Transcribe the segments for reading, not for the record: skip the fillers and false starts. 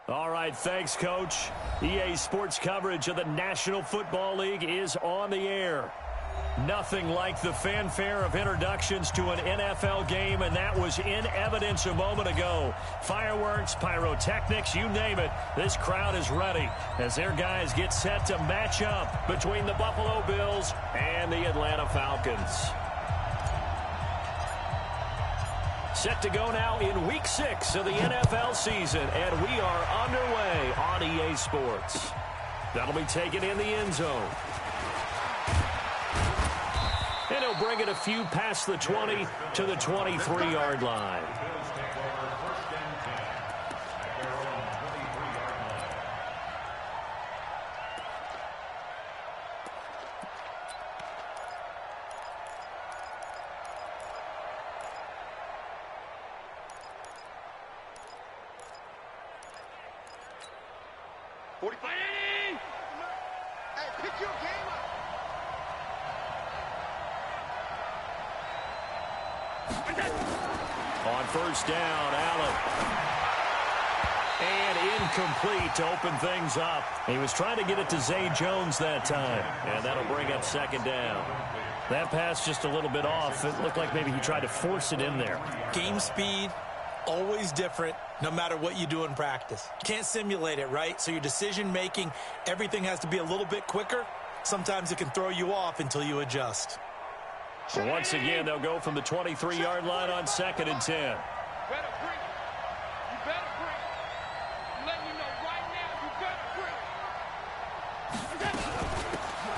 All right, thanks, Coach. EA Sports coverage of the National Football League is on the air. Nothing like the fanfare of introductions to an NFL game, and that was in evidence a moment ago. Fireworks, pyrotechnics, you name it. This crowd is ready as their guys get set to match up between the Buffalo Bills and the Atlanta Falcons. Set to go now in Week 6 of the NFL season, and we are underway on EA Sports. That'll be taken in the end zone. And he'll bring it a few past the 20 to the 23-yard line. On first down, Allen. And incomplete to open things up. He was trying to get it to Zay Jones that time. And that'll bring up second down. That pass just a little bit off. It looked like maybe he tried to force it in there. Game speed, always different, no matter what you do in practice. You can't simulate it, right? So your decision-making, everything has to be a little bit quicker. Sometimes it can throw you off until you adjust. So once again, they'll go from the 23-yard line on 2nd and 10.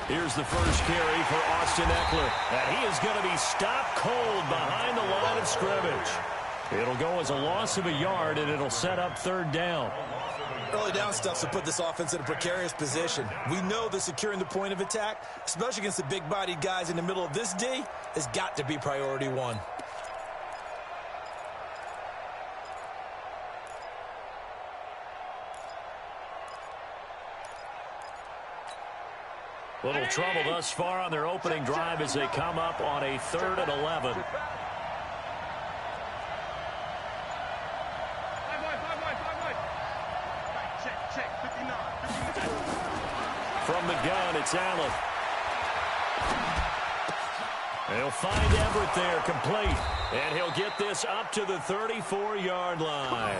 Here's the first carry for Austin Eckler. And he is going to be stopped cold behind the line of scrimmage. It'll go as a loss of a yard, and it'll set up third down. Early down stuff to put this offense in a precarious position. We know that securing the point of attack, especially against the big-bodied guys in the middle of this D, has got to be priority one. Little trouble thus far on their opening drive as they come up on a 3rd and 11. From the gun, it's Allen. They'll find Everett there, complete. And he'll get this up to the 34-yard line.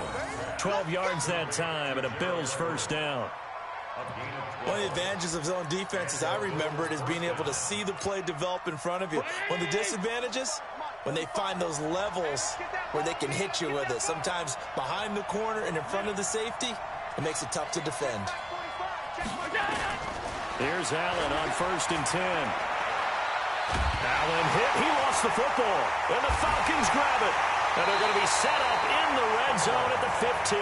12 yards that time, and a Bills first down. One of the advantages of zone defense, as I remember it, is being able to see the play develop in front of you. One of the disadvantages, when they find those levels where they can hit you with it. Sometimes behind the corner and in front of the safety, it makes it tough to defend. Here's Allen on 1st and 10. Allen hit. He lost the football. And the Falcons grab it. And they're going to be set up in the red zone at the 15.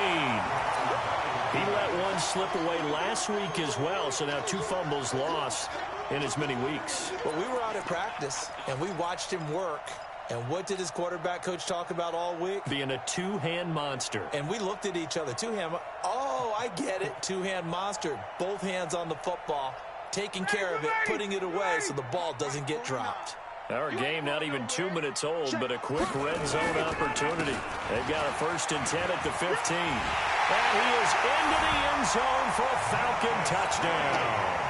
He let one slip away last week as well, so now 2 fumbles lost in as many weeks. Well, we were out at practice, and we watched him work. And what did his quarterback coach talk about all week? Being a two-hand monster. And we looked at each other. Two-hand. Oh, I get it. Two-hand monster. Both hands on the football, taking care of it, putting it away so the ball doesn't get dropped. Our game not even 2 minutes old, but a quick red zone opportunity. They've got a 1st and 10 at the 15. And he is into the end zone for a Falcon touchdown.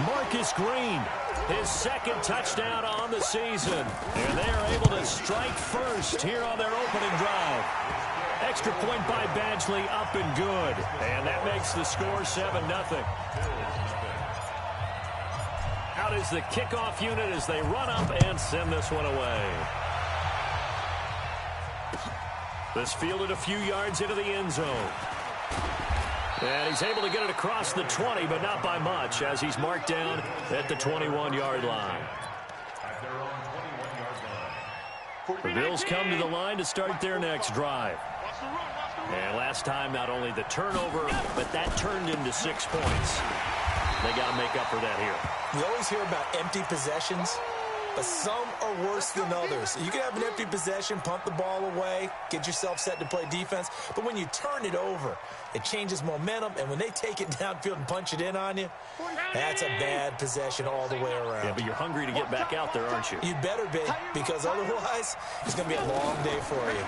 Marcus Green, his 2nd touchdown on the season. And they are able to strike first here on their opening drive. Extra point by Badgley, up and good. And that makes the score 7-0. Out is the kickoff unit as they run up and send this one away. This fielded a few yards into the end zone. And he's able to get it across the 20, but not by much, as he's marked down at the 21-yard line. The Bills come to the line to start their next drive. And last time, not only the turnover, but that turned into 6 points. They got to make up for that here. You always hear about empty possessions, but some are worse than others. You can have an empty possession, pump the ball away, get yourself set to play defense, but when you turn it over, it changes momentum, and when they take it downfield and punch it in on you, that's a bad possession all the way around. Yeah, but you're hungry to get back out there, aren't you? You better be, because otherwise, it's going to be a long day for you.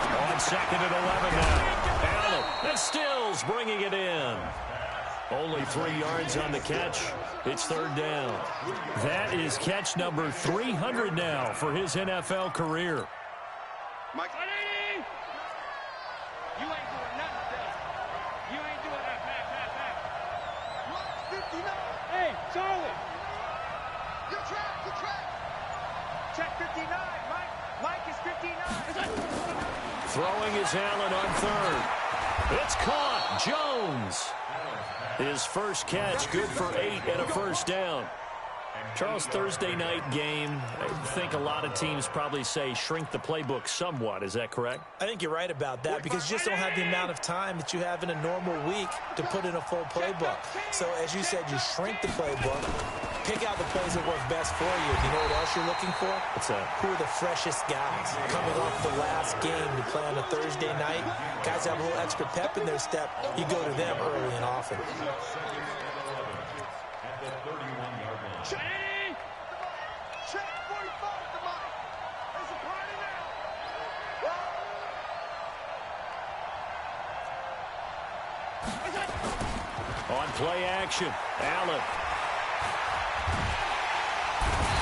On 2nd and 11 now. Allen And Stills bringing it in. Only 3 yards on the catch. It's third down. That is catch number 300 now for his NFL career. Mike. You ain't doing nothing, Dad. You ain't doing that. Back. 59. Hey, Charlie. Good track. Check 59. Mike is 59. Throwing is Allen on third. It's caught. Jones. His first catch, good for 8 and a first down. Charles, Thursday night game, I think a lot of teams probably say shrink the playbook somewhat. Is that correct? I think you're right about that because you just don't have the amount of time that you have in a normal week to put in a full playbook. So, as you said, you shrink the playbook, pick out the plays that work best for you. You know what else you're looking for? What's that? Who are the freshest guys coming off the last game to play on a Thursday night? Guys have a little extra pep in their step. You go to them early and often. On play action, Allen.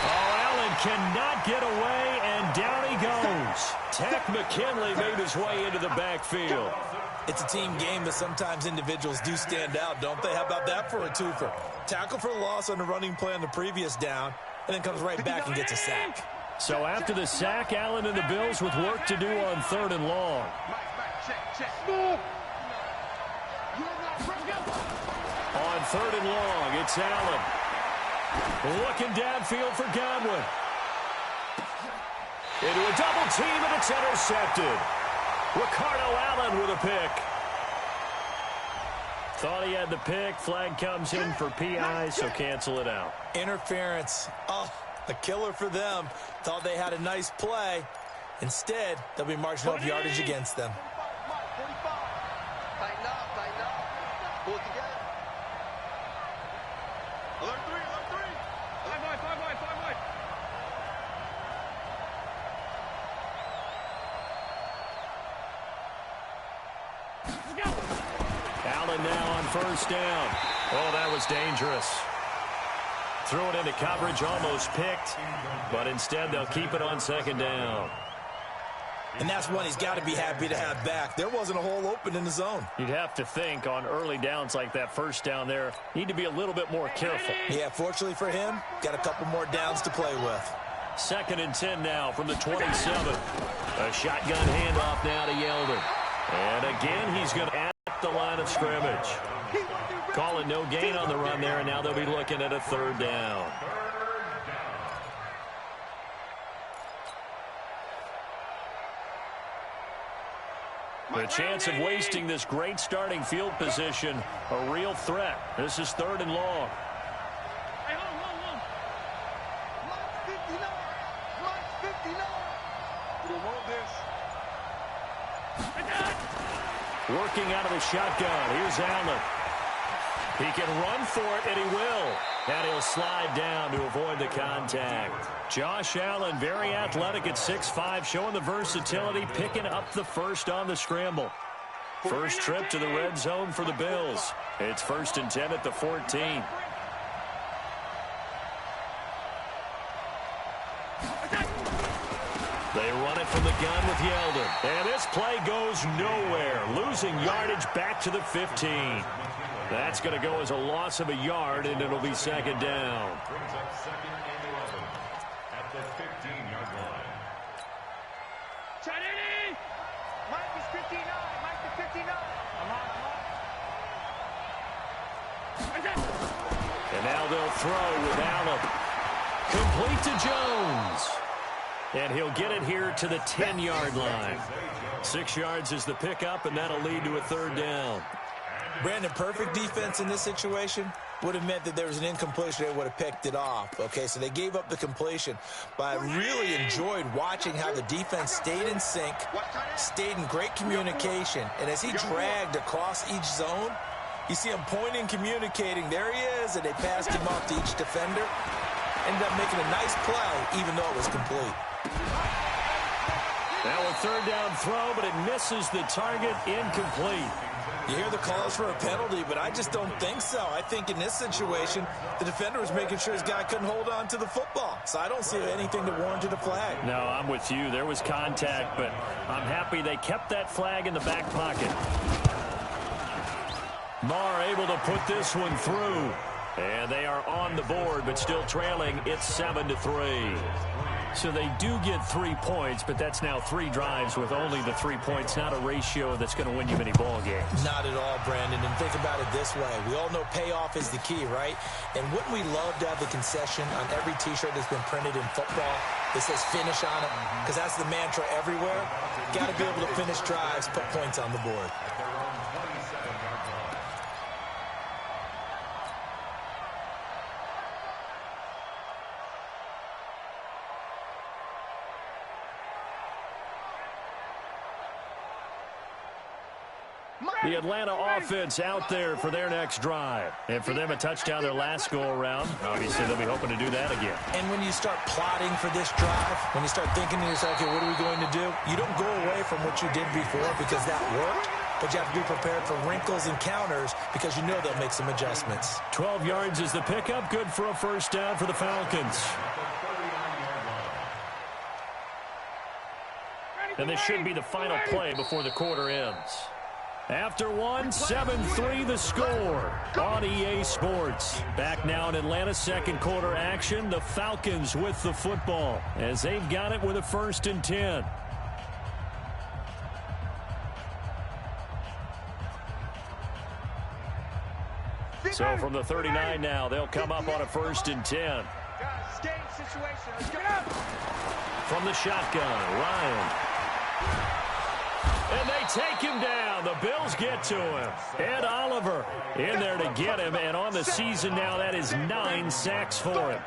Oh, Allen cannot get away, and down he goes. Tack McKinley made his way into the backfield. It's a team game, but sometimes individuals do stand out, don't they? How about that for a twofer? Tackle for loss on the running play on the previous down, and then comes right back and gets a sack. So after the sack, Allen and the Bills with work to do on third and long. On third and long, it's Allen. Looking downfield for Godwin. Into a double team, and it's intercepted. Ricardo Allen with a pick. Thought he had the pick. Flag comes in for PI, so cancel it out. Interference. Oh, a killer for them. Thought they had a nice play. Instead, they'll be marching off yardage against them. Tighten up. Pull it together. Alert 3. 5 wide. Allen now on first down. Oh, that was dangerous. Threw it into coverage, almost picked, but instead they'll keep it on second down. And that's one he's got to be happy to have back. There wasn't a hole open in the zone. You'd have to think on early downs like that first down there, need to be a little bit more careful. Yeah, fortunately for him, got a couple more downs to play with. 2nd and 10 now from the 27. A shotgun handoff now to Yeldon. And again, he's going to at the line of scrimmage. Calling no gain on the run there, and now they'll be looking at a third down. The chance of wasting this great starting field position, a real threat. This is third and long. Hey, hold. Mike's 59. We don't want this. Working out of the shotgun. Here's Allen. He can run for it, and he will. And he'll slide down to avoid the contact. Josh Allen, very athletic at 6'5", showing the versatility, picking up the first on the scramble. First trip to the red zone for the Bills. It's 1st and 10 at the 14. They run it from the gun with Yeldon. And this play goes nowhere. Losing yardage back to the 15. That's going to go as a loss of a yard, and it'll be second down. Brings up 2nd and 11 at the 15-yard line. Chanini! Mike is 59. Mike is 59. And now they'll throw with Allen. Complete to Jones. And he'll get it here to the 10-yard line. 6 yards is the pickup, and that'll lead to a third down. Brandon, perfect defense in this situation would have meant that there was an incompletion. They would have picked it off. Okay, so they gave up the completion. But I really enjoyed watching how the defense stayed in sync, stayed in great communication. And as he dragged across each zone, you see him pointing, communicating. There he is, and they passed him off to each defender. Ended up making a nice play, even though it was complete. Now a third down throw, but it misses the target, incomplete. You hear the calls for a penalty, but I just don't think so. I think in this situation, the defender was making sure his guy couldn't hold on to the football. So I don't see anything that warranted a flag. No, I'm with you. There was contact, but I'm happy they kept that flag in the back pocket. Marr able to put this one through. And they are on the board, but still trailing. It's 7-3. So they do get 3 points, but that's now 3 drives with only the 3 points, not a ratio that's going to win you many ball games. Not at all, Brandon. And think about it this way. We all know payoff is the key, right? And wouldn't we love to have the concession on every T-shirt that's been printed in football that says finish on it? Because that's the mantra everywhere. Got to be able to finish drives, put points on the board. The Atlanta offense out there for their next drive. And for them, a touchdown their last go-around. Obviously, they'll be hoping to do that again. And when you start plotting for this drive, when you start thinking to yourself, okay, what are we going to do? You don't go away from what you did before because that worked. But you have to be prepared for wrinkles and counters because you know they'll make some adjustments. 12 yards is the pickup. Good for a first down for the Falcons. And this should be the final play before the quarter ends. After one, 7-3 the score on EA Sports. Back now in Atlanta, second quarter action. The Falcons with the football as they've got it with a 1st and 10. So from the 39 now, they'll come up on a 1st and 10. From the shotgun, Ryan. And they take him down. The Bills get to him. Ed Oliver in there to get him. And on the season now, that is 9 sacks for him.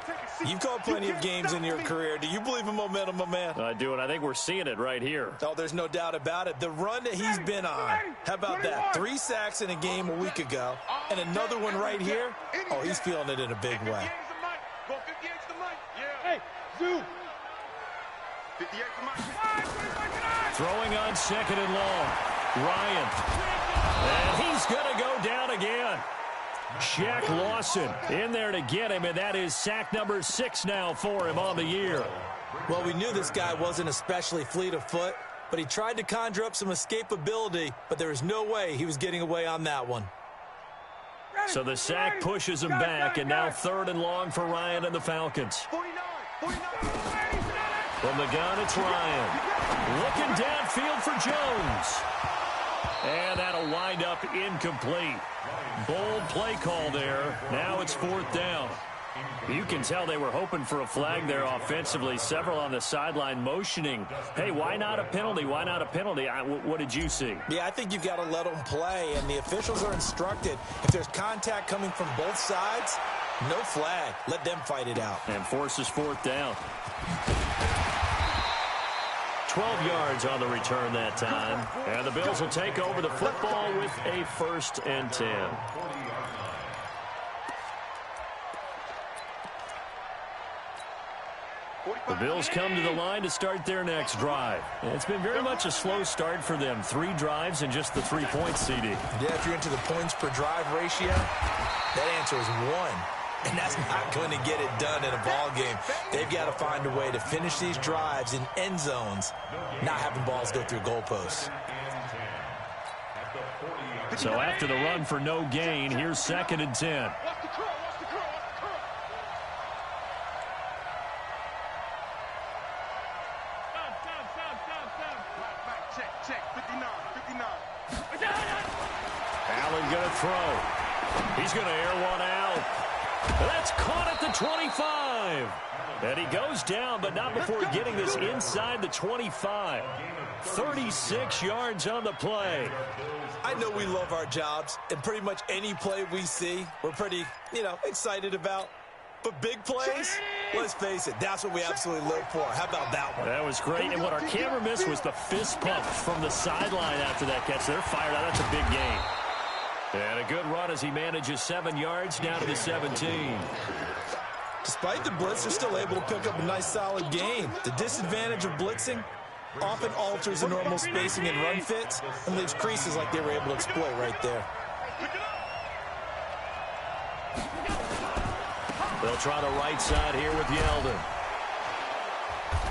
You've called plenty of games in your career. Do you believe in momentum, my man? I do, and I think we're seeing it right here. Oh, there's no doubt about it. The run that he's been on. How about that? 3 sacks in a game a week ago. And another one right here. Oh, he's feeling it in a big way. Hey, Zoo. Throwing on 2nd and long. Ryan. And he's going to go down again. Shaq Lawson in there to get him, and that is sack number 6 now for him on the year. Well, we knew this guy wasn't especially fleet of foot, but he tried to conjure up some escapability, but there was no way he was getting away on that one. So the sack pushes him back, and now 3rd and long for Ryan and the Falcons. From the gun, it's Ryan. Looking downfield for Jones. And that'll wind up incomplete. Bold play call there. Now it's 4th down. You can tell they were hoping for a flag there offensively. Several on the sideline motioning. Hey, why not a penalty? Why not a penalty? What did you see? Yeah, I think you've got to let them play, and the officials are instructed. If there's contact coming from both sides, no flag. Let them fight it out. And forces 4th down. 12 yards on the return that time. And the Bills will take over the football with a 1st and 10. The Bills come to the line to start their next drive. It's been very much a slow start for them. 3 drives and just the 3 points, CD. Yeah, if you're into the points per drive ratio, that answer is 1. And that's not going to get it done in a ball game. They've got to find a way to finish these drives in end zones, not having balls go through goalposts. So after the run for no gain, here's 2nd and 10. Allen going to throw. He's going to air one out. That's caught at the 25. And he goes down, but not before getting this inside the 25. 36 yards on the play. I know we love our jobs, and pretty much any play we see, we're pretty, excited about. But big plays, let's face it, that's what we absolutely live for. How about that one? That was great. And what our camera missed was the fist pump from the sideline after that catch. They're fired out. That's a big gain. And a good run as he manages 7 yards down to the 17. Despite the blitz, they're still able to pick up a nice solid gain. The disadvantage of blitzing, often alters the normal spacing and run fits and leaves creases like they were able to exploit right there. They'll try the right side here with Yeldon.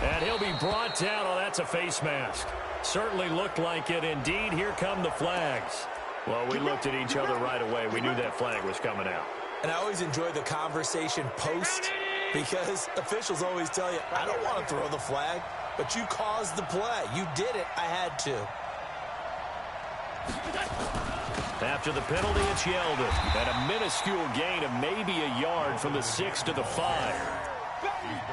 And he'll be brought down. Oh, that's a face mask. Certainly looked like it. Indeed, here come the flags. Well, we looked at each other right away. We knew that flag was coming out. And I always enjoy the conversation post because officials always tell you, I don't want to throw the flag, but you caused the play. You did it. I had to. After the penalty, it's Yeldon. And a minuscule gain of maybe a yard from the 6 to the 5.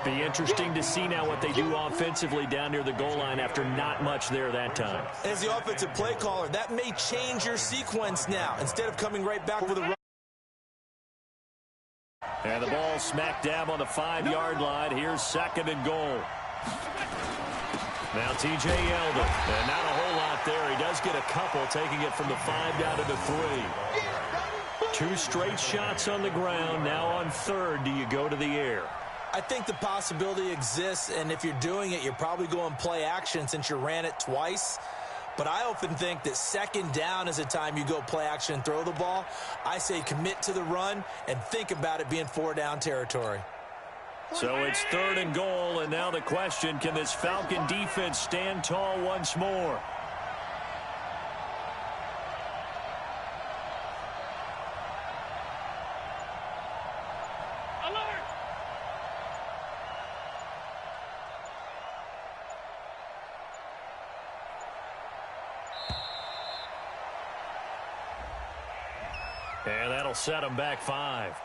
Be interesting to see now what they do offensively down near the goal line after not much there that time. As the offensive play caller, that may change your sequence now. Instead of coming right back with a run. And the ball smack dab on the 5-yard line. Here's 2nd and goal. Now T.J. Yeldon. And not a whole lot there. He does get a couple, taking it from the 5 down to the 3. 2 straight shots on the ground. Now on 3rd, do you go to the air? I think the possibility exists, and if you're doing it, you're probably going play action since you ran it twice. But I often think that 2nd down is the time you go play action and throw the ball. I say commit to the run and think about it being 4-down territory. So it's 3rd and goal, and now the question, can this Falcon defense stand tall once more? And that'll set them back 5.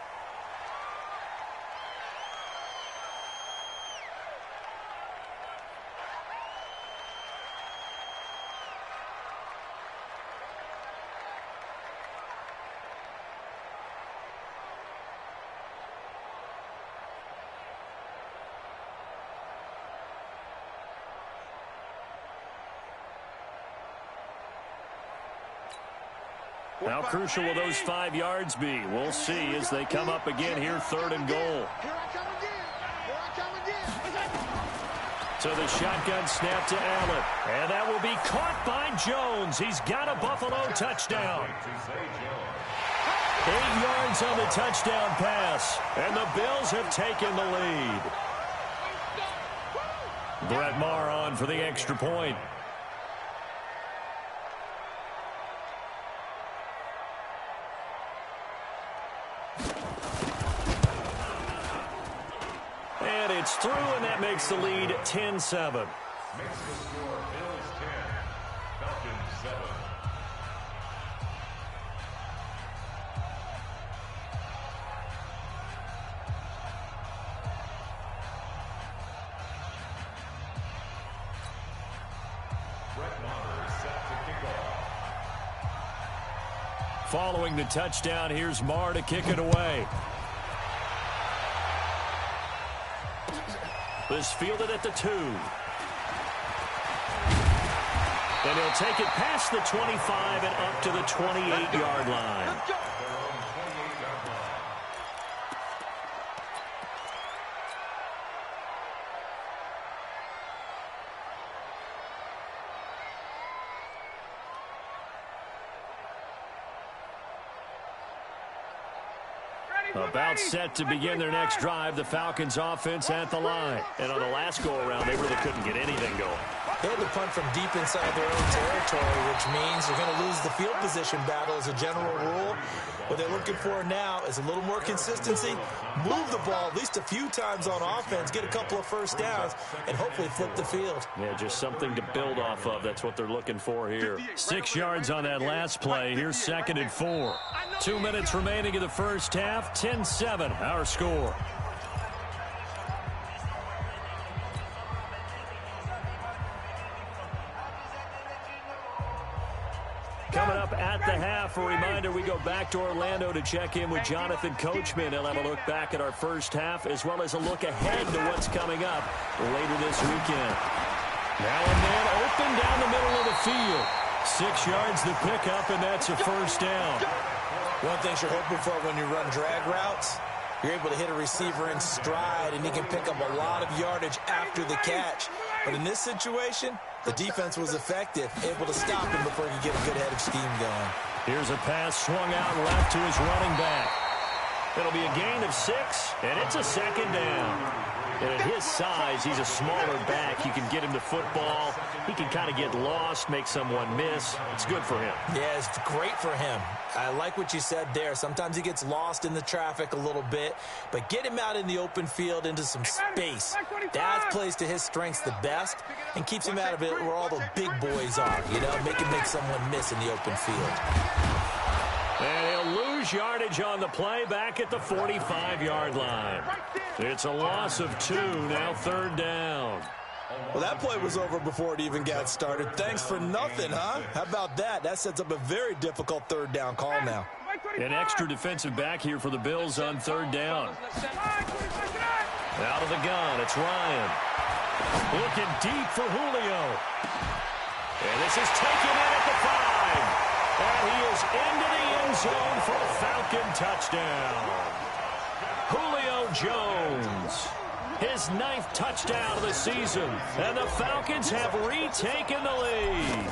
How crucial will those 5 yards be? We'll see as they come up again here, 3rd and goal. Here I come again. Here I come again. So the shotgun snap to Allen. And that will be caught by Jones. He's got a Buffalo touchdown. 8 yards on the touchdown pass. And the Bills have taken the lead. Brett Maher on for the extra point. And it's through, and that makes the lead 10-7. Makes the score Bills 10, Falcons 7. Brett Maher is set to kick off. Following the touchdown, here's Maher to kick it away. This fielded at the 2. And he'll take it past the 25 and up to the 28-yard line. About set to begin their next drive, the Falcons offense at the line. And on the last go-around, they really couldn't get anything going. They had to punt from deep inside their own territory, which means they're going to lose the field position battle as a general rule. What they're looking for now is a little more consistency, move the ball at least a few times on offense, get a couple of first downs, and hopefully flip the field. Yeah, just something to build off of. That's what they're looking for here. 6 yards on that last play. Here's 2nd and 4. 2 minutes remaining in the first half. 10-7, our score. Coming up at the half, a reminder, we go back to Orlando to check in with Jonathan Coachman. He'll have a look back at our first half as well as a look ahead to what's coming up later this weekend. Now a man open down the middle of the field. 6 yards the pickup, and that's a first down. One thing you're hoping for when you run drag routes You're able to hit a receiver in stride, and he can pick up a lot of yardage after the catch. But in this situation, the defense was effective, able to stop him before he could get a good head of steam going. Here's a pass swung out left to his running back. It'll be a gain of 6, and it's a second down. And at his size, he's a smaller back. You can get him the football. He can kind of get lost, make someone miss. It's good for him. Yeah, it's great for him. I like what you said there. Sometimes he gets lost in the traffic a little bit, but get him out in the open field into some space. That plays to his strengths the best and keeps him out of it where all the big boys are, you know, make someone miss in the open field. And he'll lose yardage on the play back at the 45-yard line. It's a loss of 2, now third down. Well, that play was over before it even got started. Thanks for nothing, huh? How about that? That sets up a very difficult third down call now. An extra defensive back here for the Bills on third down. Out of the gun, it's Ryan. Looking deep for Julio. And this is taken in at the 5. And he is into the end zone for a Falcon touchdown. Julio Jones, his 9th touchdown of the season. And the Falcons have retaken the lead.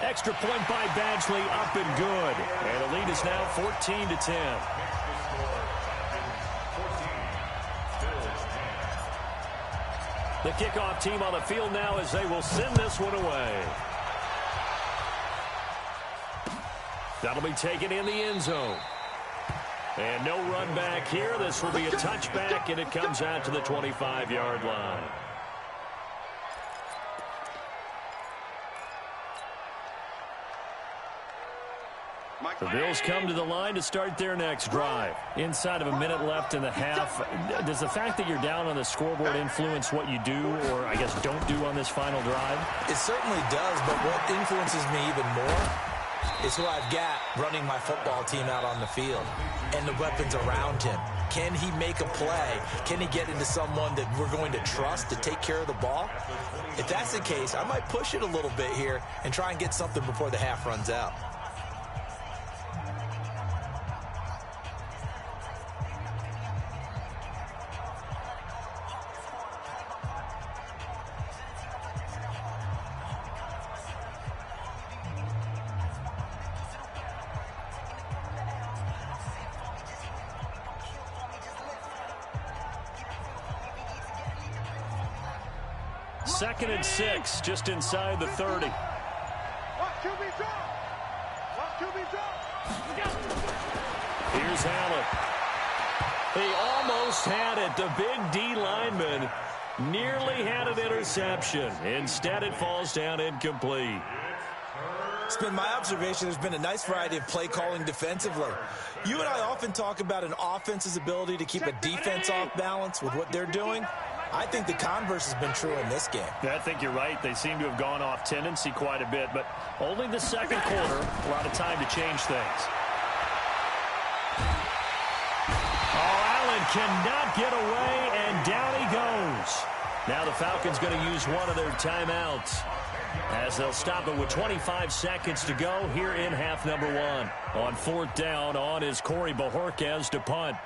Extra point by Badgley, up and good. And the lead is now 14-10. The kickoff team on the field now as they will send this one away. That'll be taken in the end zone. And no run back here. This will be a touchback, and it comes out to the 25-yard line. The Bills come to the line to start their next drive. Inside of a minute left in the half. Does the fact that you're down on the scoreboard influence what you do, or I guess don't do on this final drive? It certainly does, but what influences me even more is who I've got running my football team out on the field and the weapons around him. Can he make a play? Can he get into someone that we're going to trust to take care of the ball? If that's the case, I might push it a little bit here and try and get something before the half runs out. Second and 6, just inside the 30. Here's Allen. He almost had it. The big D lineman nearly had an interception. Instead, it falls down incomplete. It's been my observation there's been a nice variety of play calling defensively. You and I often talk about an offense's ability to keep a defense off balance with what they're doing. I think the converse has been true in this game. I think you're right. They seem to have gone off tendency quite a bit, but only the second quarter, a lot of time to change things. Oh, Allen cannot get away, and down he goes. Now the Falcons going to use one of their timeouts as they'll stop it with 25 seconds to go here in half number 1. On fourth down, on is Corey Bojorquez to punt.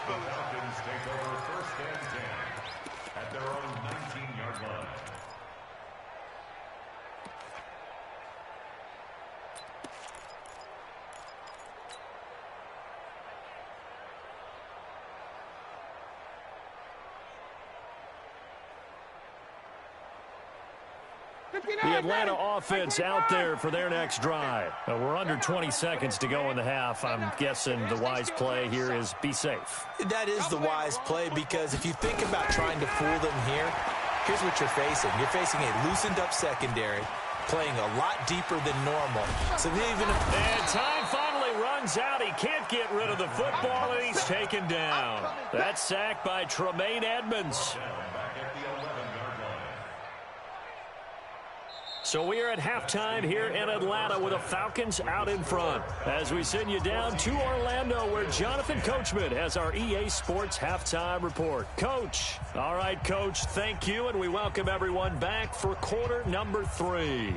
The Falcons take over first and 10 at their own 19-yard line. The Atlanta offense out there for their next drive. We're under 20 seconds to go in the half. I'm guessing the wise play here is be safe. That is the wise play, because if you think about trying to fool them here, here's what you're facing. You're facing a loosened up secondary, playing a lot deeper than normal. So even if... And time finally runs out. He can't get rid of the football, and he's taken down. That's sacked by Tremaine Edmonds. So we are at halftime here in Atlanta with the Falcons out in front. As we send you down to Orlando where Jonathan Coachman has our EA Sports halftime report. Coach. All right, Coach, thank you, and we welcome everyone back for quarter number 3.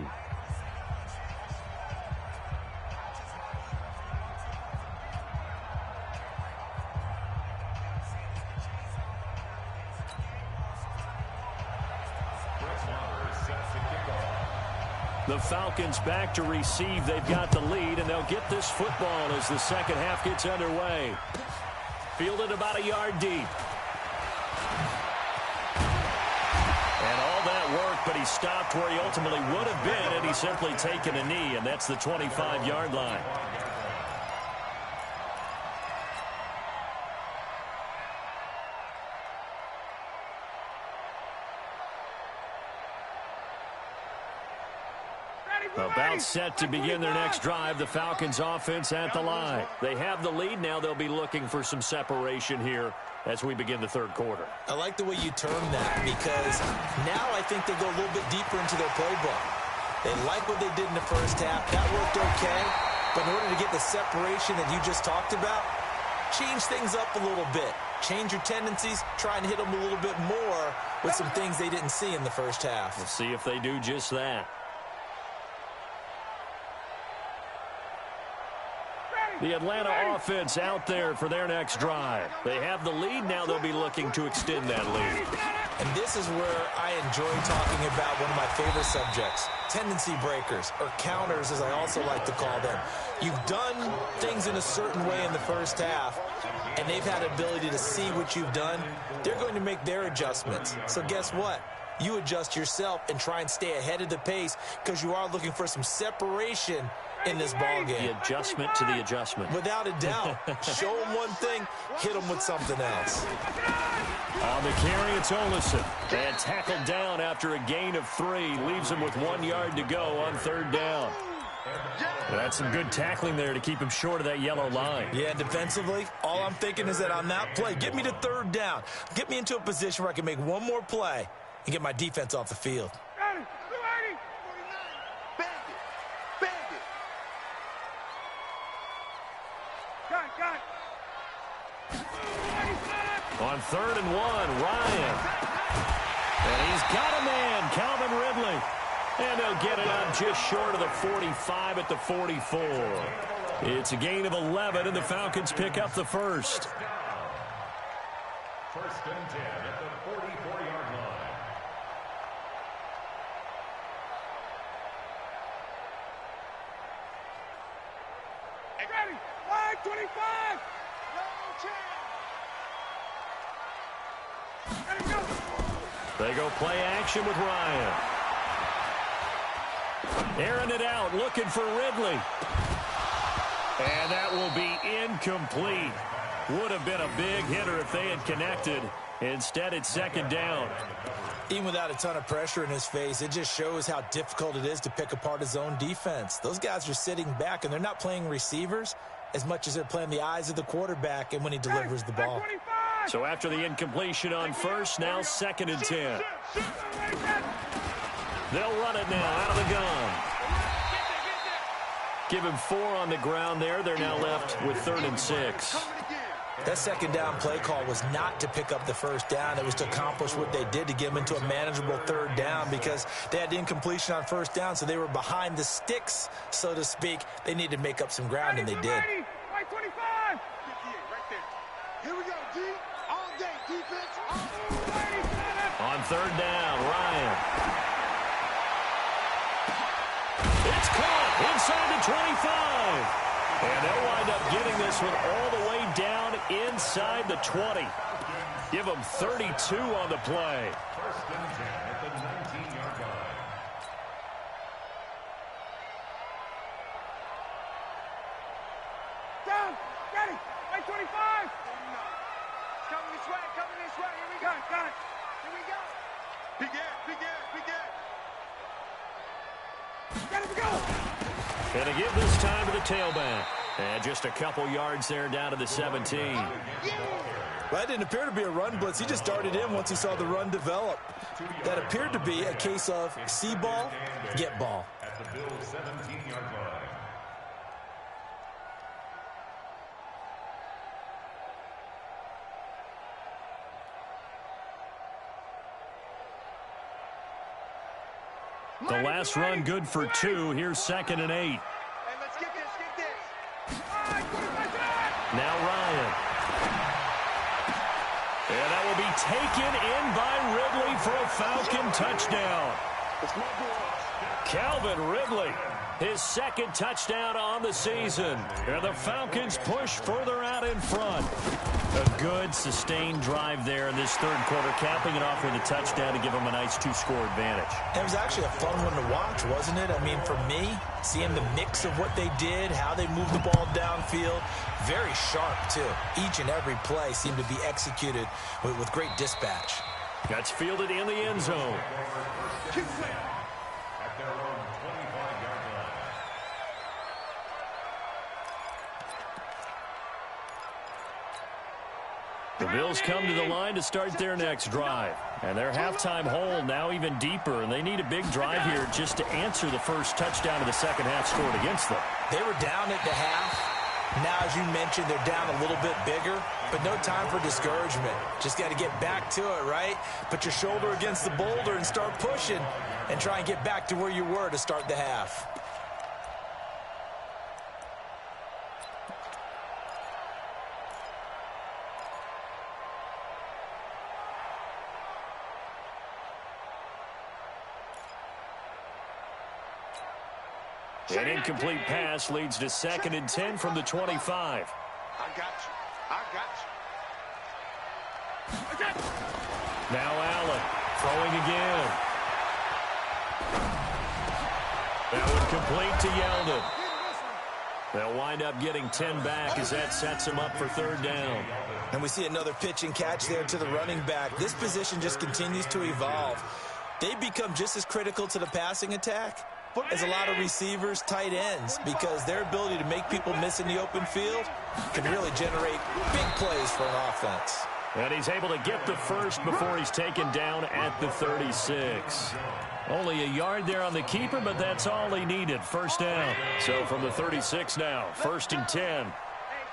The Falcons back to receive. They've got the lead, and they'll get this football as the second half gets underway. Fielded about a yard deep. And all that work, but he stopped where he ultimately would have been had he simply taken a knee, and that's the 25-yard line. About set to begin their next drive. The Falcons offense at the line. They have the lead. Now they'll be looking for some separation here as we begin the third quarter. I like the way you term that because now I think they go a little bit deeper into their playbook. They like what they did in the first half. That worked okay. But in order to get the separation that you just talked about, change things up a little bit. Change your tendencies. Try and hit them a little bit more with some things they didn't see in the first half. We'll see if they do just that. The Atlanta offense out there for their next drive. They have the lead. Now they'll be looking to extend that lead. And this is where I enjoy talking about one of my favorite subjects, tendency breakers, or counters as I also like to call them. You've done things in a certain way in the first half, and they've had the ability to see what you've done. They're going to make their adjustments. So guess what? You adjust yourself and try and stay ahead of the pace because you are looking for some separation in this ball game. The adjustment to the adjustment. Without a doubt. Show them one thing, hit them with something else. On the carry, it's Olison. And tackled down after a gain of 3. Leaves him with 1 yard to go on third down. That's some good tackling there to keep him short of that yellow line. Yeah, defensively, all I'm thinking is that on that play, get me to third down. Get me into a position where I can make one more play and get my defense off the field. On 3rd and 1, Ryan. And he's got a man, Calvin Ridley. And they'll get it up just short of the 45 at the 44. It's a gain of 11, and the Falcons pick up the first. First and 10 at the 44-yard line. Ready, line 25. They go play action with Ryan. Airing it out, looking for Ridley. And that will be incomplete. Would have been a big hitter if they had connected. Instead, it's second down. Even without a ton of pressure in his face, it just shows how difficult it is to pick apart his own defense. Those guys are sitting back, and they're not playing receivers as much as they're playing the eyes of the quarterback and when he delivers the ball. So after the incompletion on first, now 2nd and 10. They'll run it now out of the gun. Give him 4 on the ground there. They're now left with 3rd and 6. That second down play call was not to pick up the first down. It was to accomplish what they did to get them into a manageable 3rd down because they had the incompletion on first down, so they were behind the sticks, so to speak. They needed to make up some ground, and they did. Here we go, D. All day, defense. On 3rd down, Ryan. It's caught inside the 25. And they'll wind up getting this one all the way down inside the 20. Give them 32 on the play. First and 10 at the 19-yard line. Down, ready, right 25. Coming this way, here we go. Got it. Here we go. Big air. Ready to go. And to give this time to the tailback. And just a couple yards there down to the 17. Well, that didn't appear to be a run blitz. He just darted in once he saw the run develop. That appeared to be a case of see ball, get ball. At the Bills' 17-yard line. The last run good for 2. Here's 2nd and 8. Hey, let's get this. Now Ryan. And that will be taken in by Ridley for a Falcon touchdown. Calvin Ridley, his 2nd touchdown on the season. And the Falcons push further out in front. A good, sustained drive there in this 3rd quarter, capping it off with a touchdown to give them a nice 2-score advantage. It was actually a fun one to watch, wasn't it? I mean, for me, seeing the mix of what they did, how they moved the ball downfield, very sharp, too. Each and every play seemed to be executed with great dispatch. That's fielded in the end zone. At their own 25-yard line. The Bills come to the line to start their next drive. And their halftime hole now even deeper, and they need a big drive here just to answer the first touchdown of the second half scored against them. They were down at the half. Now, as you mentioned, they're down a little bit bigger, but no time for discouragement. Just got to get back to it, right? Put your shoulder against the boulder and start pushing and try and get back to where you were to start the half. An incomplete pass leads to 2nd and 10 from the 25. I got you. Now Allen throwing again. That one complete to Yeldon. They'll wind up getting 10 back as that sets them up for 3rd down. And we see another pitch and catch there to the running back. This position just continues to evolve. They become just as critical to the passing attack as a lot of receivers, tight ends, because their ability to make people miss in the open field can really generate big plays for an offense. And he's able to get the first before he's taken down at the 36. Only a yard there on the keeper, but that's all he needed. 1st down. So from the 36 now, 1st and 10. Hey,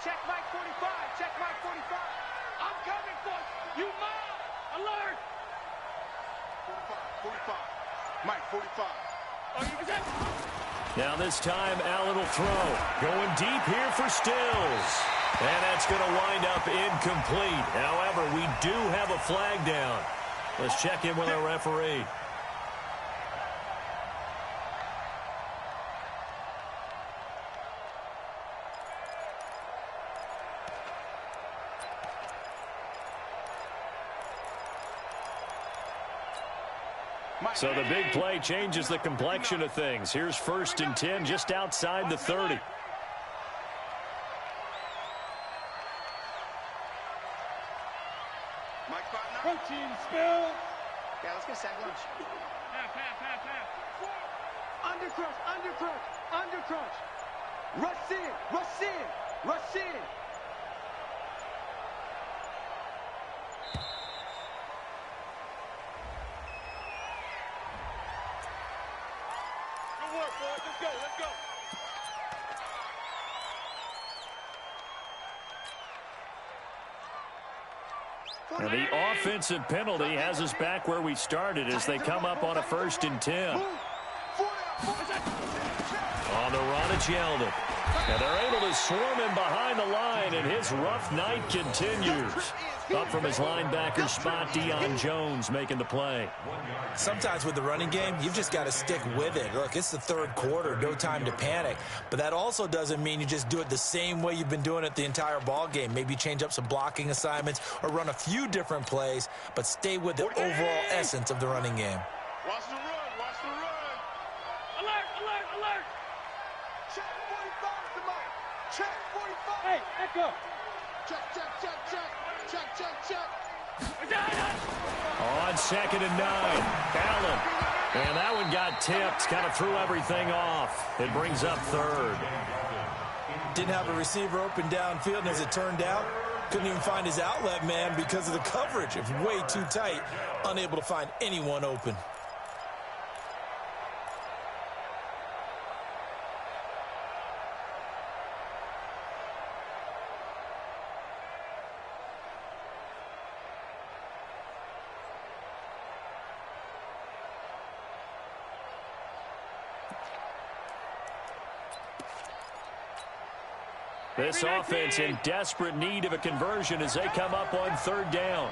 check Mike 45. Check Mike 45. I'm coming for you. You mom. Alert. 45. Mike 45. Now this time, Allen will throw. Going deep here for Stills. And that's going to wind up incomplete. However, we do have a flag down. Let's check in with our referee. So the big play changes the complexion of things. Here's 1st and 10 just outside the 30. Protein spill. Yeah, let's get a sack lunch. Undercrush. Rush in. Let's go. And the offensive penalty has us back where we started as they come up on a 1st and 10. On the run, it's Yeldon. And they're able to swarm him behind the line, and his rough night continues. Up from his linebacker spot, Deion Jones making the play. Sometimes with the running game, you've just got to stick with it. Look, it's the 3rd quarter, no time to panic. But that also doesn't mean you just do it the same way you've been doing it the entire ball game. Maybe change up some blocking assignments or run a few different plays, but stay with the overall essence of the running game. Watch the run. Alert. Check 45 to Mike. Check 45. Hey, echo. Check. On 2nd and 9, Allen. And that one got tipped, kind of threw everything off. It brings up 3rd. Didn't have a receiver open downfield, and as it turned out, Couldn't even find his outlet man because of the coverage. It's way too tight, unable to find anyone open. This offense in desperate need of a conversion as they come up on third down.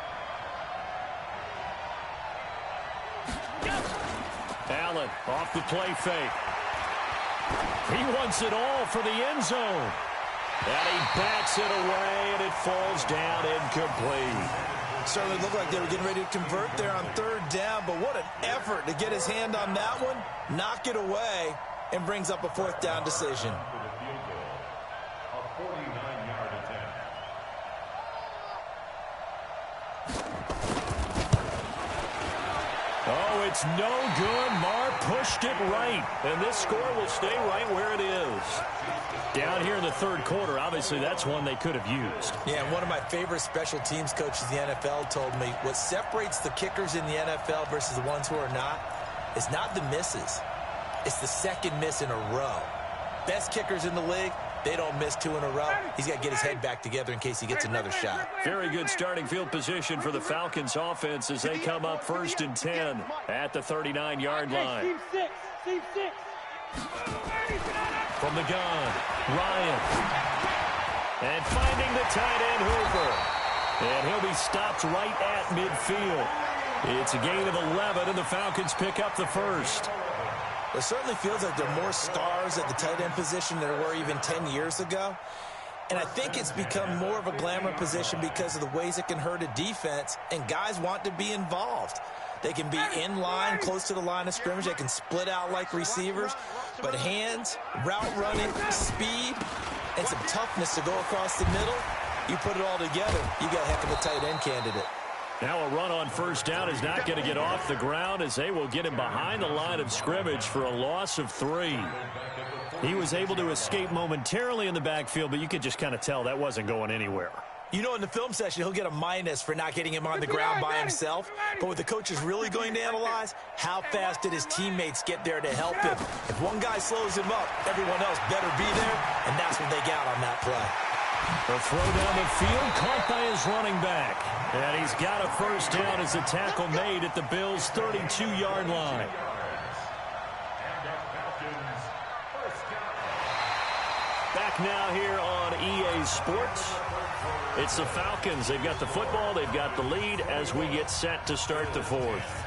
Allen off the play fake. He wants it all for the end zone. And he backs it away, and it falls down incomplete. Certainly looked like they were getting ready to convert there on third down, but what an effort to get his hand on that one, knock it away, and brings up a fourth down decision. A 49-yard attempt. Oh, it's no good. Marr pushed it right, and this score will stay right where it is. Down here in the third quarter, obviously that's one they could have used. Yeah, and one of my favorite special teams coaches in the NFL told me what separates the kickers in the NFL versus the ones who are not is not the misses. It's the second miss in a row. Best kickers in the league, they don't miss two in a row. He's got to get his head back together in case he gets another shot. Very good starting field position for the Falcons offense as they come up 1st and 10 at the 39-yard line. Team six. Team six. From the gun, Ryan. And finding the tight end, Hooper. And he'll be stopped right at midfield. It's a gain of 11, and the Falcons pick up the first. It certainly feels like there are more stars at the tight end position than there were even 10 years ago. And I think it's become more of a glamour position because of the ways it can hurt a defense, and guys want to be involved. They can be in line, close to the line of scrimmage. They can split out like receivers. But hands, route running, speed, and some toughness to go across the middle, you put it all together, you got a heck of a tight end candidate. Now a run on first down is not going to get off the ground as they will get him behind the line of scrimmage for a loss of 3. He was able to escape momentarily in the backfield, but you could just kind of tell that wasn't going anywhere. You know, in the film session, he'll get a minus for not getting him on the ground by himself. But what the coach is really going to analyze, how fast did his teammates get there to help him? If one guy slows him up, everyone else better be there, and that's what they got on that play. A throw down the field, caught by his running back. And he's got a first down as the tackle made at the Bills' 32-yard line. Back now here on EA Sports. It's the Falcons. They've got the football. They've got the lead as we get set to start the fourth.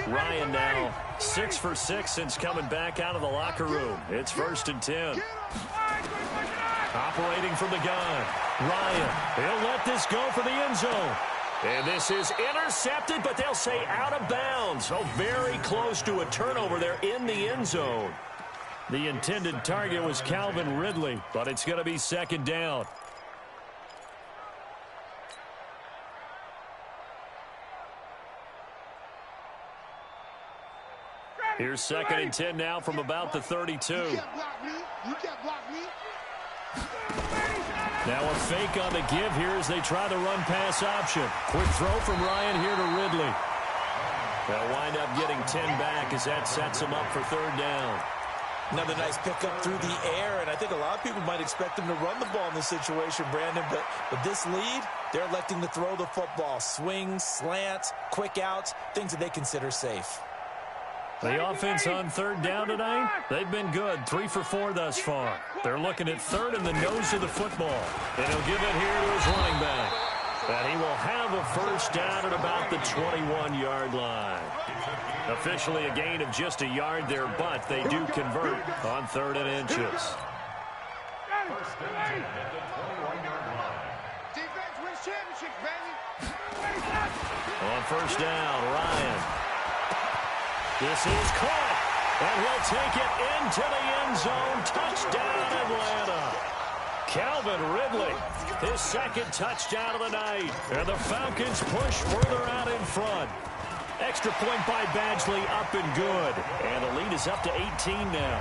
Ryan now 6 for 6 since coming back out of the locker room. It's 1st and 10. Operating from the gun. Ryan, he'll let this go for the end zone. And this is intercepted, but they'll say out of bounds. Oh, very close to a turnover there in the end zone. The intended target was Calvin Ridley, but it's going to be 2nd down. Here's 2nd and 10 now from about the 32. Now a fake on the give here as they try the run-pass option. Quick throw from Ryan here to Ridley. They'll wind up getting 10 back as that sets them up for 3rd down. Another nice pickup through the air, and I think a lot of people might expect them to run the ball in this situation, Brandon, but with this lead, they're electing to throw the football. Swings, slants, quick outs, things that they consider safe. The offense on 3rd down tonight, they've been good. 3 for 4 thus far. They're looking at 3rd in the nose of the football. And he'll give it here to his running back. And he will have a first down at about the 21-yard line. Officially a gain of just a yard there, but they do convert on 3rd and inches. Defense wins championships, baby. On first down, Ryan. This is caught, and he'll take it into the end zone. Touchdown, Atlanta. Calvin Ridley, his 2nd touchdown of the night. And the Falcons push further out in front. Extra point by Badgley, up and good. And the lead is up to 18 now.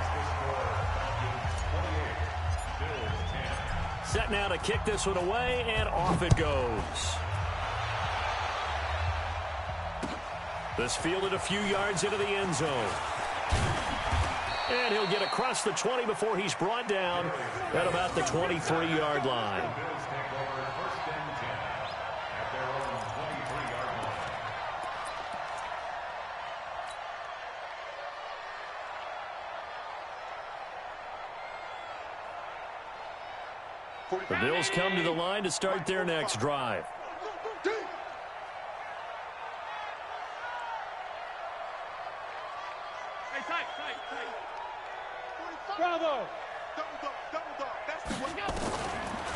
Set now to kick this one away, and off it goes. This fielded a few yards into the end zone. And he'll get across the 20 before he's brought down at about the 23-yard line. The Bills come to the line to start their next drive. Bravo.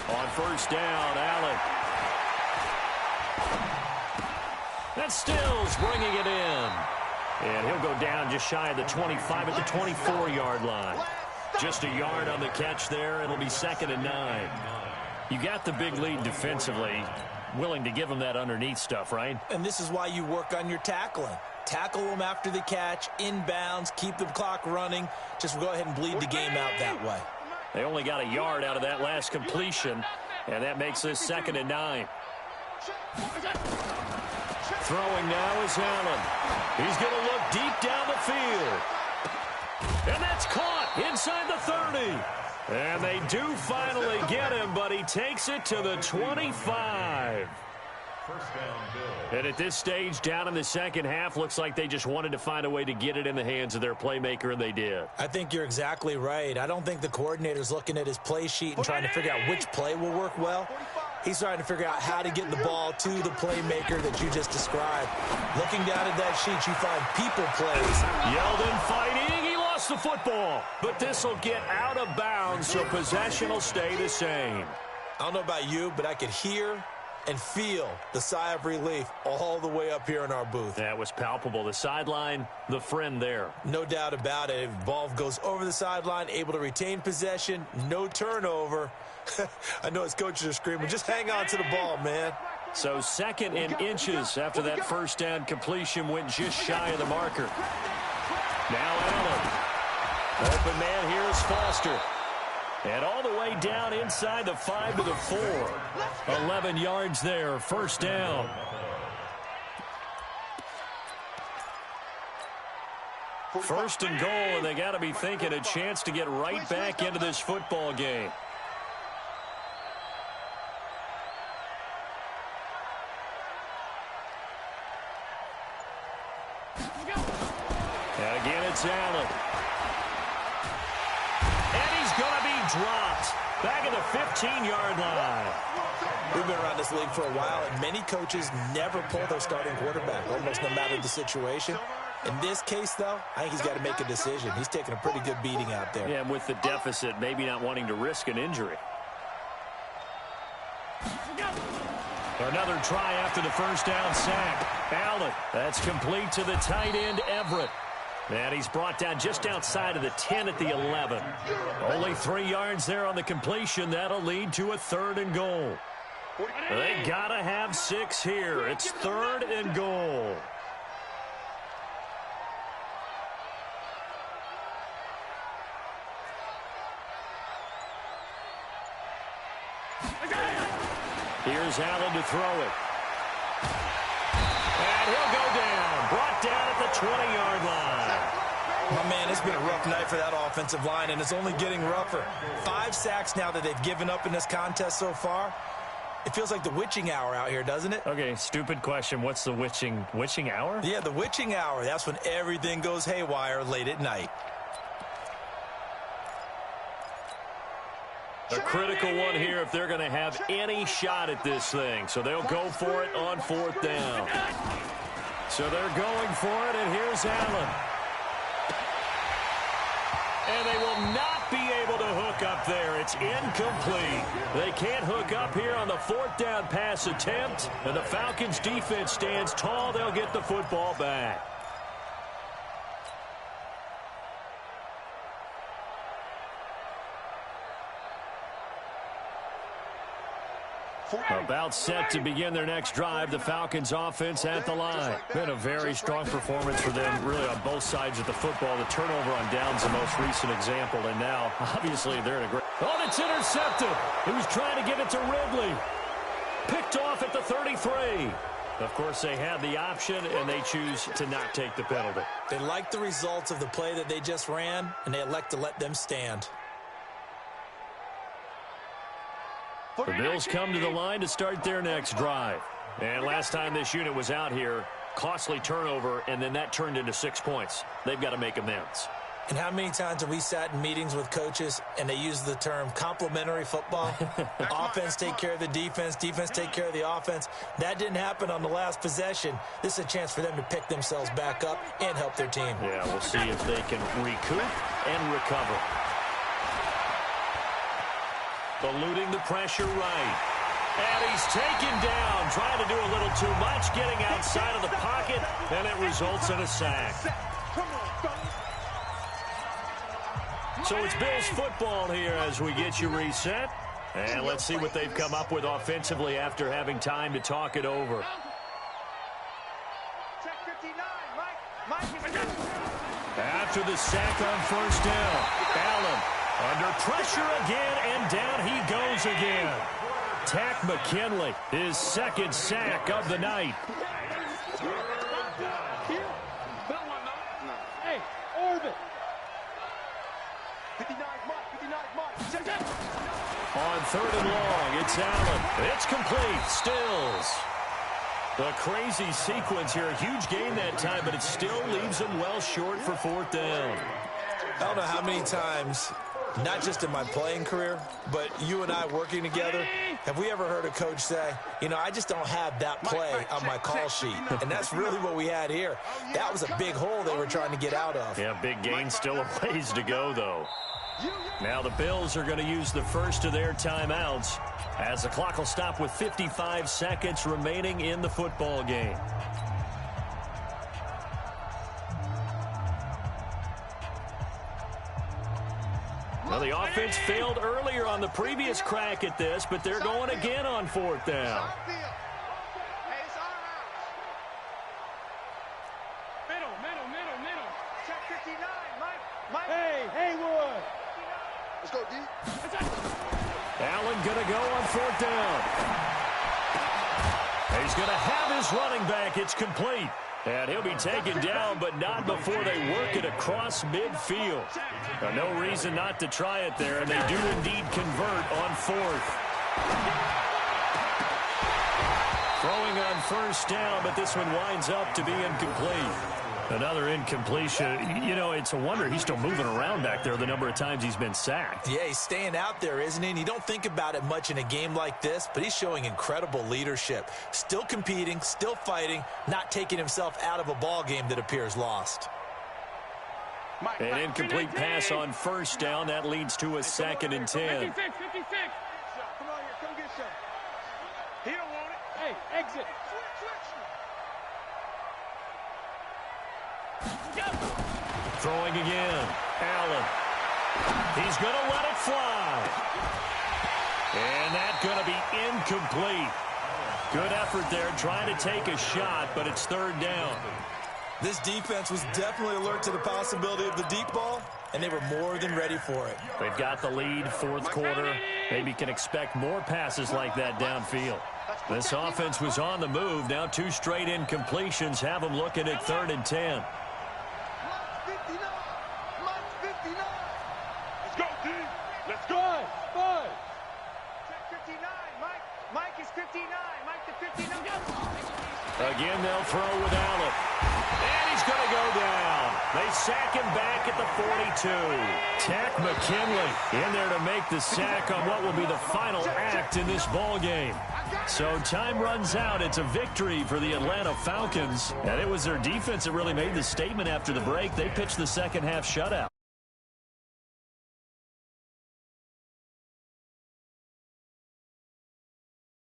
On first down, Allen. That's Stills bringing it in. And he'll go down just shy of the 25 at the 24-yard line. Just a yard on the catch there. It'll be 2nd and 9. You got the big lead defensively. Willing to give them that underneath stuff, right? And this is why you work on your tackling. Tackle them after the catch, inbounds, keep the clock running. Just go ahead and bleed the game out that way. They only got a yard out of that last completion, and that makes this 2nd and 9. Throwing now is Allen. He's going to look deep down the field. And that's caught inside the 30. And they do finally get him, but he takes it to the 25. And at this stage, down in the second half, looks like they just wanted to find a way to get it in the hands of their playmaker, and they did. I think you're exactly right. I don't think the coordinator's looking at his play sheet and trying to figure out which play will work well. He's trying to figure out how to get the ball to the playmaker that you just described. Looking down at that sheet, you find people plays. Yeldon fighting. He lost the football. But this will get out of bounds, so possession will stay the same. I don't know about you, but I could hear and feel the sigh of relief all the way up here in our booth. That was palpable. The sideline, the friend there. No doubt about it. If the ball goes over the sideline, able to retain possession, no turnover. I know his coaches are screaming, just hang on to the ball, man. So 2nd and inches after that first down completion went just shy of the marker. Now Allen. Open man here is Foster. And all the way down inside the 5 to the 4. 11 yards there, first down. First and goal, and they got to be thinking a chance to get right back into this football game. And again, it's Allen. Dropped back at the 15-yard line. We've been around this league for a while, and many coaches never pull their starting quarterback, almost no matter the situation. In this case, though, I think he's got to make a decision. He's taking a pretty good beating out there. Yeah, and with the deficit, maybe not wanting to risk an injury. Another try after the first down sack. Allen, that's complete to the tight end, Everett. And he's brought down just outside of the 10 at the 11. Only 3 yards there on the completion. That'll lead to a 3rd and goal. They gotta have 6 here. It's 3rd and goal. Here's Allen to throw it. And he'll go down. Brought down at the 20-yard line. My man, it's been a rough night for that offensive line, and it's only getting rougher. 5 sacks now that they've given up in this contest so far. It feels like the witching hour out here, doesn't it? Okay, stupid question. What's the witching hour? Yeah, the witching hour. That's when everything goes haywire late at night. A critical one here if they're going to have any shot at this thing. So they'll go for it on 4th down. So they're going for it, and here's Allen. And they will not be able to hook up there. It's incomplete. They can't hook up here on the 4th down pass attempt. And the Falcons defense stands tall. They'll get the football back. About set to begin their next drive, the Falcons offense at the line. Been a very strong performance for them, really on both sides of the football. The turnover on downs the most recent example, and now, obviously, they're in a great... Oh, it's intercepted. He was trying to get it to Ridley. Picked off at the 33. Of course, they had the option, and they choose to not take the penalty. They like the results of the play that they just ran, and they elect to let them stand. The Bills come to the line to start their next drive. And last time this unit was out here, costly turnover, and then that turned into 6 points. They've got to make amends. And how many times have we sat in meetings with coaches and they use the term complementary football? Offense take care of the defense, defense take care of the offense. That didn't happen on the last possession. This is a chance for them to pick themselves back up and help their team. Yeah, we'll see if they can recoup and recover. Eluding the pressure right. And he's taken down, trying to do a little too much, getting outside of the pocket, and it results in a sack. So it's Bills football here as we get you reset. And let's see what they've come up with offensively after having time to talk it over. After the sack on first down, Allen under pressure again, and down he goes again. Tack McKinley, his second sack of the night. Hey, Orbit. On third and long, it's Allen. It's complete. Stills. The crazy sequence here. A huge gain that time, but it still leaves them well short for fourth down. I don't know how many times, not just in my playing career, but you and I working together, have we ever heard a coach say, you know, I just don't have that play on my call sheet. And that's really what we had here. That was a big hole they were trying to get out of. Yeah, big gain, still a ways to go, though. Now the Bills are going to use the first of their timeouts as the clock will stop with 55 seconds remaining in the football game. Well, the offense failed earlier on the previous crack at this, but they're going again on fourth down. Middle. Check 59, Mike. Hey, Haywood. Let's go, D. Allen going to go on fourth down. He's going to have his running back. It's complete. And he'll be taken down, but not before they work it across midfield. No reason not to try it there, and they do indeed convert on fourth. Throwing on first down, but this one winds up to be incomplete. Another incompletion. You know, it's a wonder he's still moving around back there the number of times he's been sacked. Yeah, he's staying out there, isn't he? And you don't think about it much in a game like this, but he's showing incredible leadership. Still competing, still fighting, not taking himself out of a ball game that appears lost. An incomplete pass on first down. That leads to a 2nd and 10. 56. Come on here, come get some. He don't want it. Hey, exit. Throwing again. Allen. He's going to let it fly. And that's going to be incomplete. Good effort there trying to take a shot, but it's third down. This defense was definitely alert to the possibility of the deep ball, and they were more than ready for it. They've got the lead, fourth quarter. Maybe can expect more passes like that downfield. This offense was on the move. Now 2 straight incompletions have them looking at 3rd and 10. Let's go, D. Let's go. Five. Check 59, Mike. Mike is 59. Mike to 59. Again, they'll throw with Allen. And he's going to go down. They sack him back at the 42. Tack McKinley in there to make the sack on what will be the final act in this ball game. So time runs out. It's a victory for the Atlanta Falcons. And it was their defense that really made the statement after the break. They pitched the second half shutout.